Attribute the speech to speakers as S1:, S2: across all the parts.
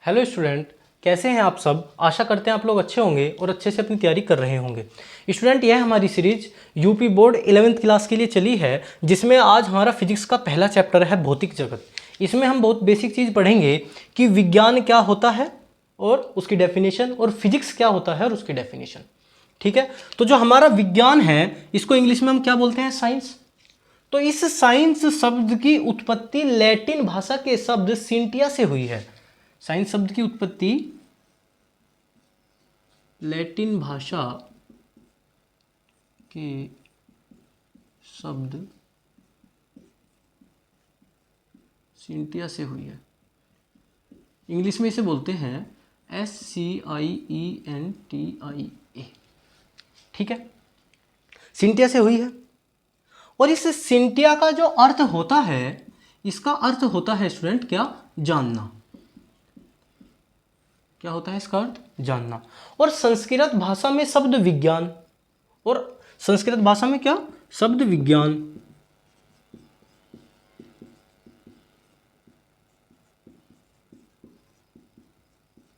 S1: Hello student, कैसे हैं आप सब। आशा करते हैं आप लोग अच्छे होंगे और अच्छे से अपनी तैयारी कर रहे होंगे। स्टूडेंट, यह हमारी सीरीज यूपी बोर्ड 11वीं क्लास के लिए चली है, जिसमें आज हमारा फिजिक्स का पहला चैप्टर है भौतिक जगत। इसमें हम बहुत बेसिक चीज़ पढ़ेंगे कि विज्ञान क्या होता है और उसकी डेफिनेशन, और फिजिक्स क्या होता है और उसकी डेफिनेशन। ठीक है, तो जो हमारा विज्ञान है इसको इंग्लिश में हम क्या बोलते हैं? साइंस। तो इस साइंस शब्द की उत्पत्ति लैटिन भाषा के शब्द सिंटिया से हुई है। साइंस शब्द की उत्पत्ति लैटिन भाषा के शब्द सिंटिया से हुई है। इंग्लिश में इसे बोलते हैं SCIENTIA। ठीक है, सिंटिया से हुई है। और इस सिंटिया का जो अर्थ होता है, इसका अर्थ होता है स्टूडेंट क्या? जानना। क्या होता है इसका अर्थ? जानना। और संस्कृत भाषा में शब्द विज्ञान, और संस्कृत भाषा में क्या? शब्द विज्ञान।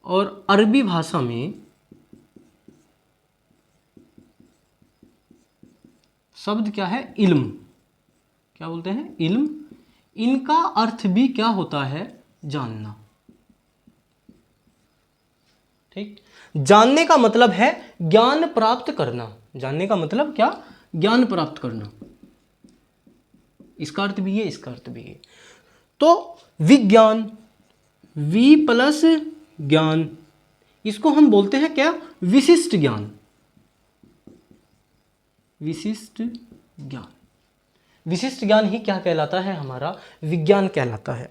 S1: और अरबी भाषा में शब्द क्या है? इल्म। क्या बोलते हैं? इल्म। इनका अर्थ भी क्या होता है? जानना। ठीक, जानने का मतलब है ज्ञान प्राप्त करना। जानने का मतलब क्या? ज्ञान प्राप्त करना। इसका अर्थ भी है, इसका अर्थ भी है। तो विज्ञान, वी प्लस ज्ञान, इसको हम बोलते हैं क्या? विशिष्ट ज्ञान। विशिष्ट ज्ञान। विशिष्ट ज्ञान ही क्या कहलाता है? हमारा विज्ञान कहलाता है।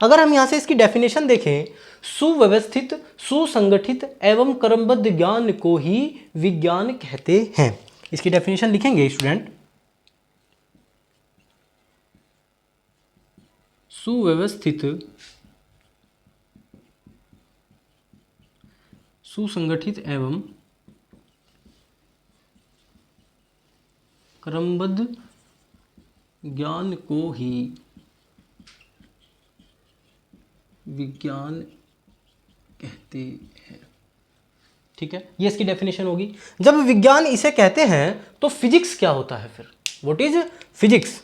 S1: अगर हम यहां से इसकी डेफिनेशन देखें, सुव्यवस्थित, सुसंगठित एवं क्रमबद्ध ज्ञान को ही विज्ञान कहते हैं। इसकी डेफिनेशन लिखेंगे स्टूडेंट। सुव्यवस्थित, सुसंगठित एवं क्रमबद्ध ज्ञान को ही विज्ञान कहते हैं। ठीक है, ये इसकी डेफिनेशन होगी। जब विज्ञान इसे कहते हैं तो फिजिक्स क्या होता है फिर? What is physics?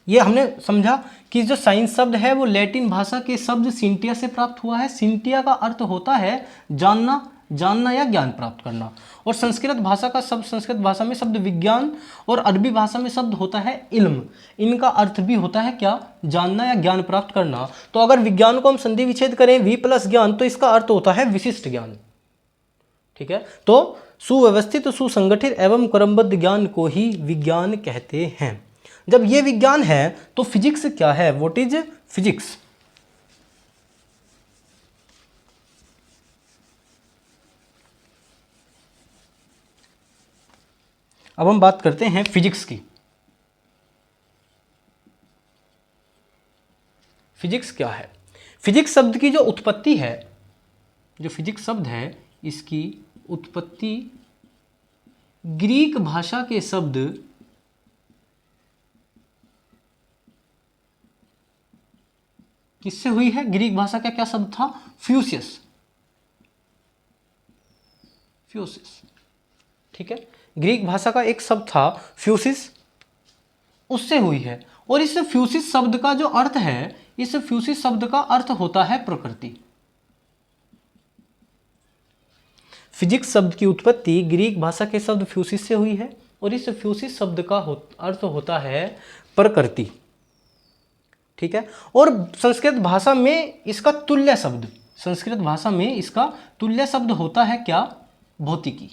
S1: ये हमने समझा कि जो साइंस शब्द है वो लैटिन भाषा के शब्द सिंटिया से प्राप्त हुआ है। सिंटिया का अर्थ होता है जानना, जानना या ज्ञान प्राप्त करना। और संस्कृत भाषा का शब्द, संस्कृत भाषा में शब्द विज्ञान, और अरबी भाषा में शब्द होता है इल्म। इनका अर्थ भी होता है क्या? जानना या ज्ञान प्राप्त करना। तो अगर विज्ञान को हम संधि विच्छेद करें वी प्लस ज्ञान, तो इसका अर्थ होता है विशिष्ट ज्ञान। ठीक है, तो सुव्यवस्थित, सुसंगठित एवं क्रमबद्ध ज्ञान को ही विज्ञान कहते हैं। जब ये विज्ञान है तो फिजिक्स क्या है? What is physics? अब हम बात करते हैं फिजिक्स की। फिजिक्स क्या है? फिजिक्स शब्द की जो उत्पत्ति है, जो फिजिक्स शब्द है इसकी उत्पत्ति ग्रीक भाषा के शब्द किससे हुई है? ग्रीक भाषा का क्या शब्द था? फ्यूसियस। फ्यूसिस। ठीक है, ग्रीक भाषा का एक शब्द था फ्यूसिस, उससे हुई है। और इस फ्यूसिस शब्द का जो अर्थ है, इस फ्यूसिस शब्द का अर्थ होता है प्रकृति। फिजिक्स शब्द की उत्पत्ति ग्रीक भाषा के शब्द फ्यूसिस से हुई है, और इस फ्यूसिस शब्द का अर्थ होता है प्रकृति। ठीक है, और संस्कृत भाषा में इसका तुल्य शब्द, संस्कृत भाषा में इसका तुल्य शब्द होता है क्या? भौतिकी।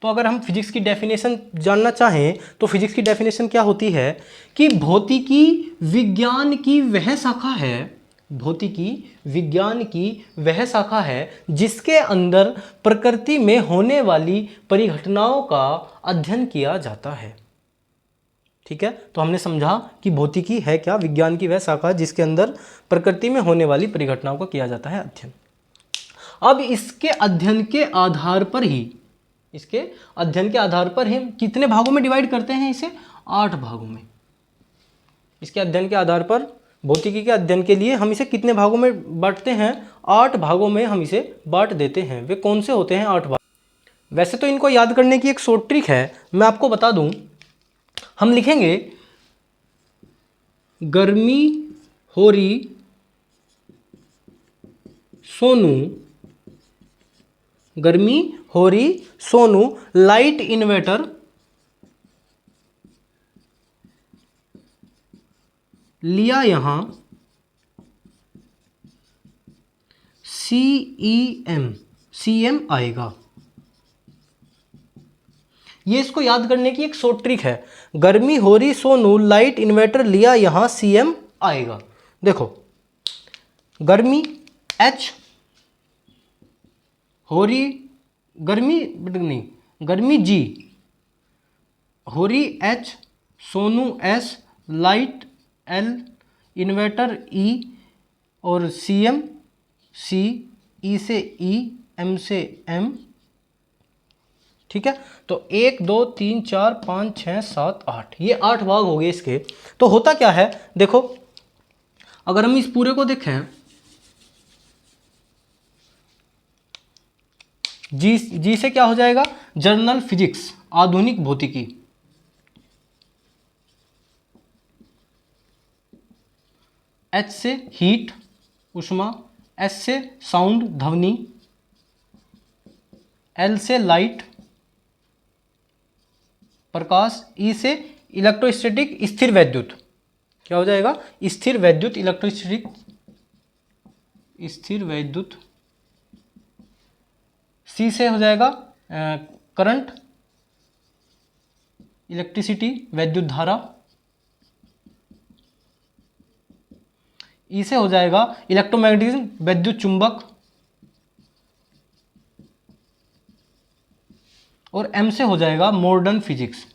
S1: तो अगर हम फिजिक्स की डेफिनेशन जानना चाहें तो फिजिक्स की डेफिनेशन क्या होती है कि भौतिकी विज्ञान की वह शाखा है, भौतिकी विज्ञान की वह शाखा है जिसके अंदर प्रकृति में होने वाली परिघटनाओं का अध्ययन किया जाता है। ठीक है, तो हमने समझा कि भौतिकी है क्या? विज्ञान की वह शाखा जिसके अंदर प्रकृति में होने वाली परिघटनाओं का किया जाता है अध्ययन। अब इसके अध्ययन के आधार पर ही, इसके अध्ययन के आधार पर हम कितने भागों में डिवाइड करते हैं इसे? 8 भागों में। इसके अध्ययन के आधार पर भौतिकी के अध्ययन के लिए हम इसे कितने भागों में बांटते हैं? 8 भागों में हम इसे बांट देते हैं। वे कौन से होते हैं 8 भाग? वैसे तो इनको याद करने की एक शॉर्ट ट्रिक है, मैं आपको बता दूं। हम लिखेंगे गर्मी होरी सोनू, गर्मी होरी सोनू, लाइट इन्वर्टर लिया यहां CEM आएगा। ये इसको याद करने की एक शॉर्ट ट्रिक है। गर्मी हो रही सोनू, लाइट इन्वर्टर लिया यहां CM आएगा। देखो गर्मी H, हो रही गर्मी नहीं, गर्मी G, हो रही H, Sonu S, light L, inverter E और CM C, E से E, M से M। ठीक है, तो 1 2 3 4 5 6 7 8, ये 8 भाग हो गए इसके। तो होता क्या है देखो, अगर हम इस पूरे को देखें, जी से क्या हो जाएगा? जर्नल फिजिक्स, आधुनिक भौतिकी। H से हीट, उष्मा। S से साउंड, ध्वनि। L से लाइट, प्रकाश। E से इलेक्ट्रोस्टैटिक, स्थिर वैद्युत। क्या हो जाएगा? स्थिर वैद्युत, इलेक्ट्रोस्टैटिक, स्थिर वैद्युत। C से हो जाएगा करंट, इलेक्ट्रिसिटी, वैद्युत धारा। E से हो जाएगा इलेक्ट्रोमैग्नेटिज्म, वैद्युत चुंबक। और M से हो जाएगा मॉडर्न फिजिक्स।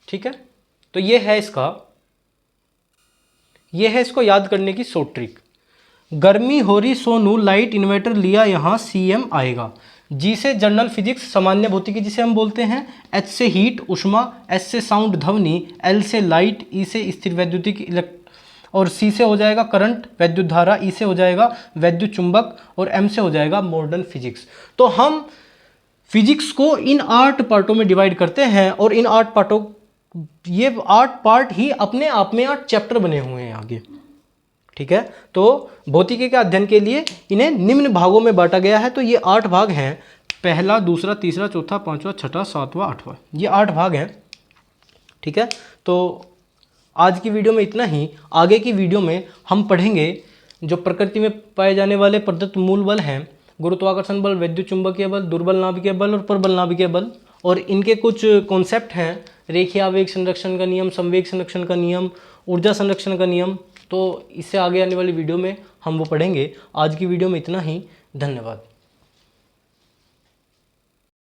S1: ठीक है, तो ये है इसको याद करने की शॉर्ट ट्रिक। गर्मी हो रही सोनू, लाइट इन्वर्टर लिया यहां CM आएगा। G से जनरल फिजिक्स, सामान्य भौतिकी जिसे हम बोलते हैं। H से हीट, उष्मा। S से साउंड, ध्वनि। L से लाइट। E से स्थिर वैद्युतिक और C से हो जाएगा करंट, वैद्युत धारा। E से हो जाएगा वैद्युत चुंबक और M से हो जाएगा मॉडर्न फिजिक्स। तो हम फिजिक्स को इन 8 पार्टों में डिवाइड करते हैं और इन 8 पार्टों, ये 8 पार्ट ही अपने आप में 8 चैप्टर बने हुए हैं आगे। ठीक है, तो भौतिकी के अध्ययन के लिए इन्हें निम्न भागों में बांटा गया है। तो ये 8 भाग हैं, पहला, दूसरा, तीसरा, चौथा, पांचवा, छठा, सातवां, आठवां, ये 8 भाग हैं। ठीक है, तो आज की वीडियो में इतना ही। आगे की वीडियो में हम पढ़ेंगे जो प्रकृति में पाए जाने वाले प्रदत्त मूल बल हैं, गुरुत्वाकर्षण बल, विद्युत चुंबकीय बल, दुर्बल नाभिकीय बल और प्रबल नाभिकीय बल, और इनके कुछ कॉन्सेप्ट हैं, रेखीय आवेग संरक्षण का नियम, संवेग संरक्षण का नियम, ऊर्जा संरक्षण का नियम। तो इससे आगे आने वाली वीडियो में हम वो पढ़ेंगे। आज की वीडियो में इतना ही, धन्यवाद।